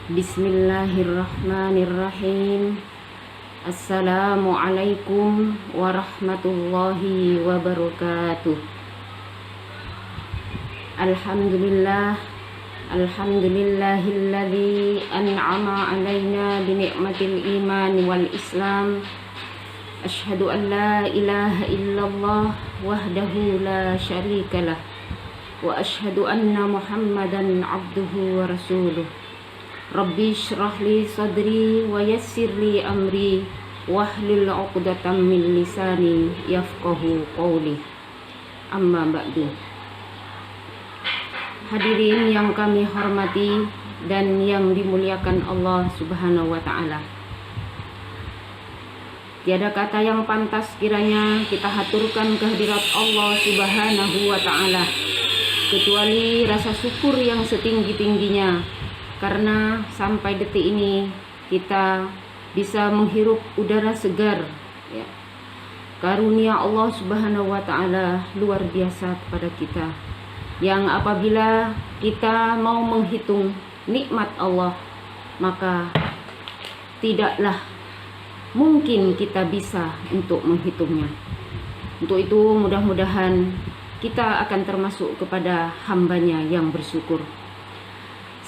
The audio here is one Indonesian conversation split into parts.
Bismillahirrahmanirrahim. Assalamualaikum warahmatullahi wabarakatuh. Alhamdulillah, alhamdulillahilladzi an'ama alaina binikmatil iman wal islam. Asyhadu an la ilaha illallah wahdahu la syarikalah wa asyhadu anna Muhammadan abduhu wa rasuluh. Rabbi syrah li sadri wa yassir li amri wahlul 'uqdatam min lisani yafqahu qawli. Amma ba'du. Hadirin yang kami hormati dan yang dimuliakan Allah Subhanahu wa taala. Tiada kata yang pantas kiranya kita haturkan kehadirat Allah Subhanahu wa taala kecuali rasa syukur yang setinggi-tingginya, karena sampai detik ini kita bisa menghirup udara segar, ya. Karunia Allah Subhanahu wa taala luar biasa kepada kita, yang apabila kita mau menghitung nikmat Allah, maka tidaklah mungkin kita bisa untuk menghitungnya. Untuk itu mudah-mudahan kita akan termasuk kepada hambanya yang bersyukur.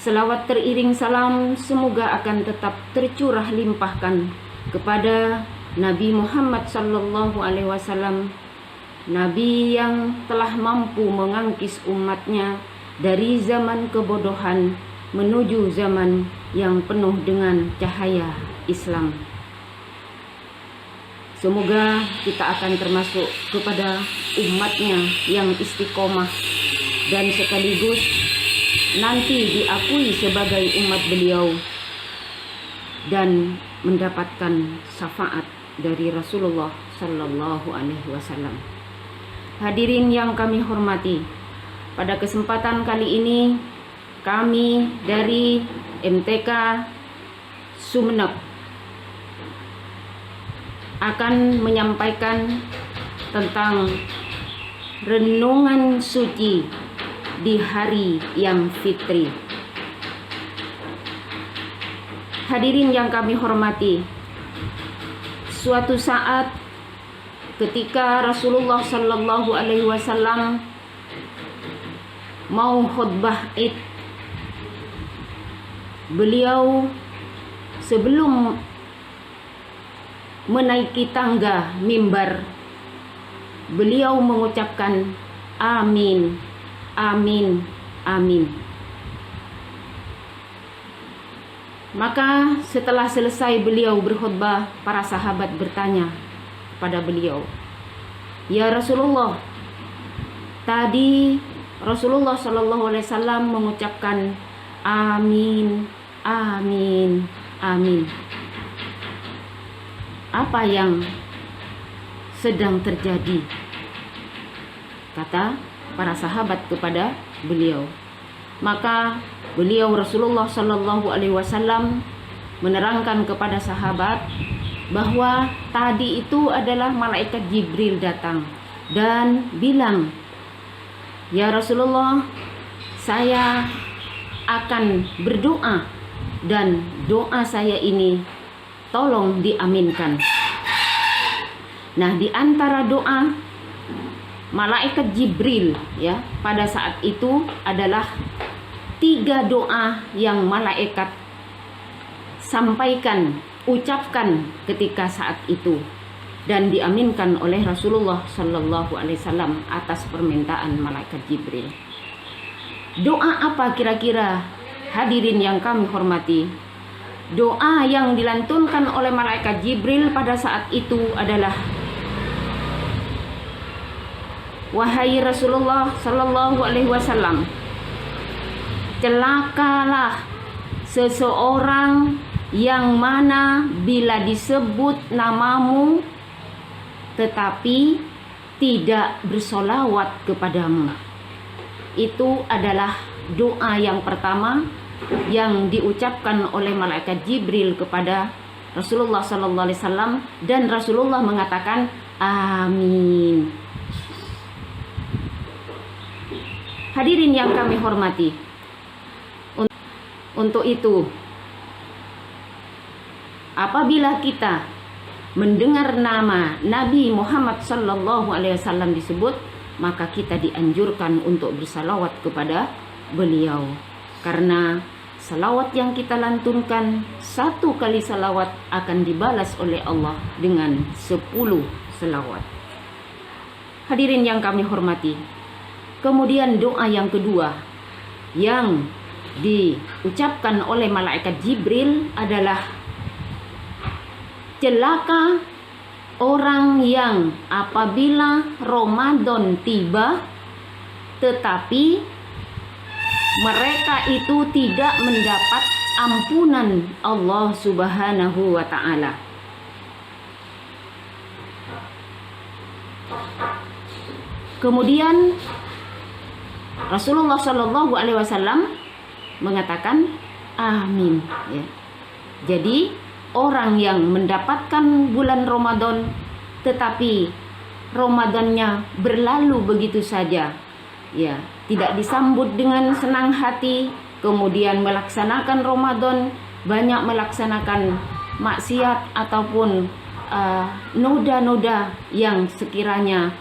Selawat teriring salam semoga akan tetap tercurah limpahkan kepada Nabi Muhammad sallallahu alaihi wasallam, Nabi yang telah mampu mengangkis umatnya dari zaman kebodohan menuju zaman yang penuh dengan cahaya Islam. Semoga kita akan termasuk kepada umatnya yang istiqomah dan sekaligus nanti diakui sebagai umat beliau dan mendapatkan syafaat dari Rasulullah sallallahu alaihi wasallam. Hadirin yang kami hormati, pada kesempatan kali ini kami dari MTK Sumeneb akan menyampaikan tentang renungan suci di hari yang fitri. Hadirin yang kami hormati, suatu saat ketika Rasulullah sallallahu alaihi wasallam mau khutbah Id, beliau sebelum menaiki tangga mimbar, beliau mengucapkan amin, amin, amin. Maka setelah selesai beliau berkhutbah, para sahabat bertanya kepada beliau, "Ya Rasulullah, tadi Rasulullah sallallahu alaihi wasallam mengucapkan amin, amin, amin. Apa yang sedang terjadi?" Kata para sahabat kepada beliau. Maka beliau Rasulullah sallallahu alaihi wasallam menerangkan kepada sahabat bahwa tadi itu adalah malaikat Jibril datang dan bilang, "Ya Rasulullah, saya akan berdoa dan doa saya ini tolong diaminkan." Nah, di antara doa malaikat Jibril, ya, pada saat itu adalah 3 doa yang malaikat sampaikan, ucapkan ketika saat itu dan diaminkan oleh Rasulullah sallallahu alaihi wasallam atas permintaan malaikat Jibril. Doa apa kira-kira, hadirin yang kami hormati? Doa yang dilantunkan oleh malaikat Jibril pada saat itu adalah, "Wahai Rasulullah sallallahu alaihi wasallam, celakalah seseorang yang mana bila disebut namamu tetapi tidak bersolawat kepadamu." Itu adalah doa yang pertama yang diucapkan oleh malaikat Jibril kepada Rasulullah sallallahu alaihi wasallam, dan Rasulullah mengatakan amin. Hadirin yang kami hormati, untuk itu apabila kita mendengar nama Nabi Muhammad sallallahu alaihi wasallam disebut, maka kita dianjurkan untuk bersalawat kepada beliau. Karena salawat yang kita lantunkan, 1 kali salawat akan dibalas oleh Allah dengan 10 salawat. Hadirin yang kami hormati, kemudian doa yang kedua yang diucapkan oleh malaikat Jibril adalah celaka orang yang apabila Ramadan tiba tetapi mereka itu tidak mendapat ampunan Allah Subhanahu wa taala. Kemudian Rasulullah Shallallahu alaihi wasallam mengatakan amin, ya. Jadi orang yang mendapatkan bulan Ramadan tetapi Ramadannya berlalu begitu saja, ya, tidak disambut dengan senang hati, kemudian melaksanakan Ramadan, banyak melaksanakan maksiat ataupun noda-noda yang sekiranya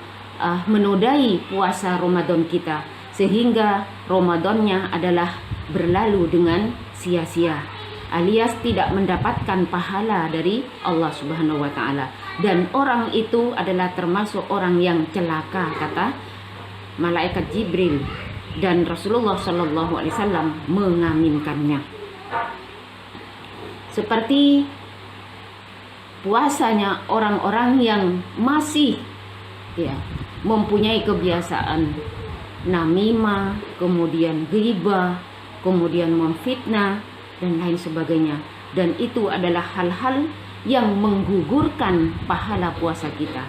menodai puasa Ramadan kita, sehingga Ramadannya adalah berlalu dengan sia-sia, alias tidak mendapatkan pahala dari Allah Subhanahu wa taala. Dan orang itu adalah termasuk orang yang celaka, kata malaikat Jibril, dan Rasulullah Shallallahu alaihi wasallam mengaminkannya. Seperti puasanya orang-orang yang masih, ya, mempunyai kebiasaan namimah, kemudian ghibah, kemudian memfitnah dan lain sebagainya. Dan itu adalah hal-hal yang menggugurkan pahala puasa kita.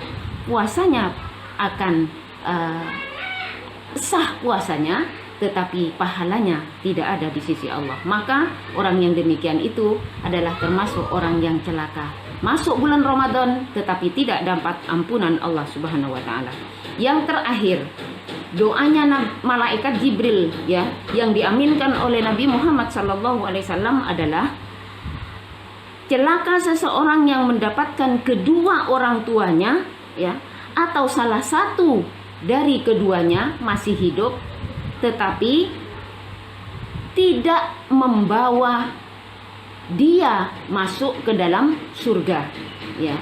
Puasanya akan sah puasanya, tetapi pahalanya tidak ada di sisi Allah. Maka orang yang demikian itu adalah termasuk orang yang celaka. Masuk bulan Ramadan tetapi tidak dapat ampunan Allah Subhanahu wa taala. Yang terakhir, doanya malaikat Jibril, ya, yang diaminkan oleh Nabi Muhammad sallallahu alaihi wasallam adalah celaka seseorang yang mendapatkan kedua orang tuanya, ya, atau salah satu dari keduanya masih hidup tetapi tidak membawa dia masuk ke dalam surga, ya.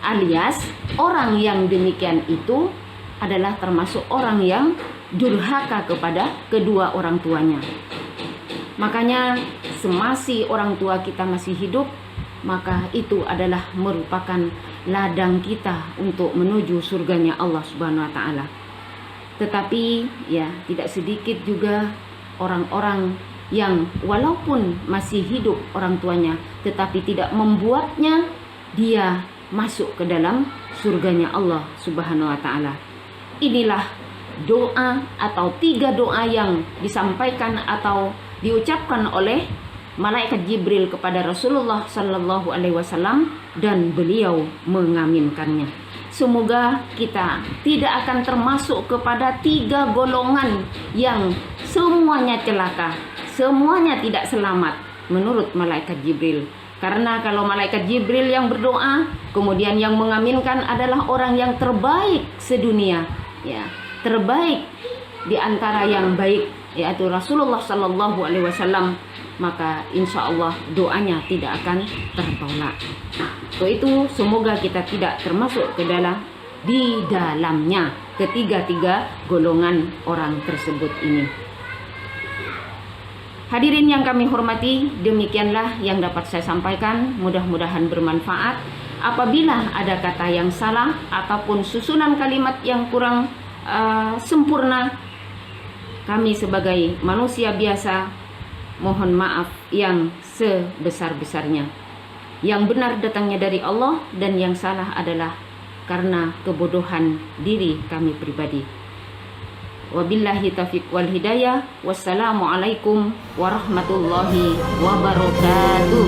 Alias orang yang demikian itu adalah termasuk orang yang durhaka kepada kedua orang tuanya. Makanya semasi orang tua kita masih hidup, maka itu adalah merupakan ladang kita untuk menuju surganya Allah Subhanahu wa taala. Tetapi ya, tidak sedikit juga orang-orang yang walaupun masih hidup orang tuanya tetapi tidak membuatnya dia masuk ke dalam surganya Allah Subhanahu wa taala. Inilah doa atau 3 doa yang disampaikan atau diucapkan oleh malaikat Jibril kepada Rasulullah sallallahu alaihi wasallam dan beliau mengaminkannya. Semoga kita tidak akan termasuk kepada 3 golongan yang semuanya celaka, semuanya tidak selamat menurut malaikat Jibril. Karena kalau malaikat Jibril yang berdoa, kemudian yang mengaminkan adalah orang yang terbaik sedunia, ya, terbaik di antara yang baik, yaitu Rasulullah sallallahu alaihi wasallam, maka insya Allah doanya tidak akan tertolak. Itu semoga kita tidak termasuk ke dalam di dalamnya ketiga-tiga golongan orang tersebut ini. Hadirin yang kami hormati, demikianlah yang dapat saya sampaikan. Mudah-mudahan bermanfaat. Apabila ada kata yang salah ataupun susunan kalimat yang kurang sempurna, kami sebagai manusia biasa mohon maaf yang sebesar-besarnya. Yang benar datangnya dari Allah dan yang salah adalah karena kebodohan diri kami pribadi. Wabillahi taufiq wal hidayah. Wassalamualaikum warahmatullahi wabarakatuh.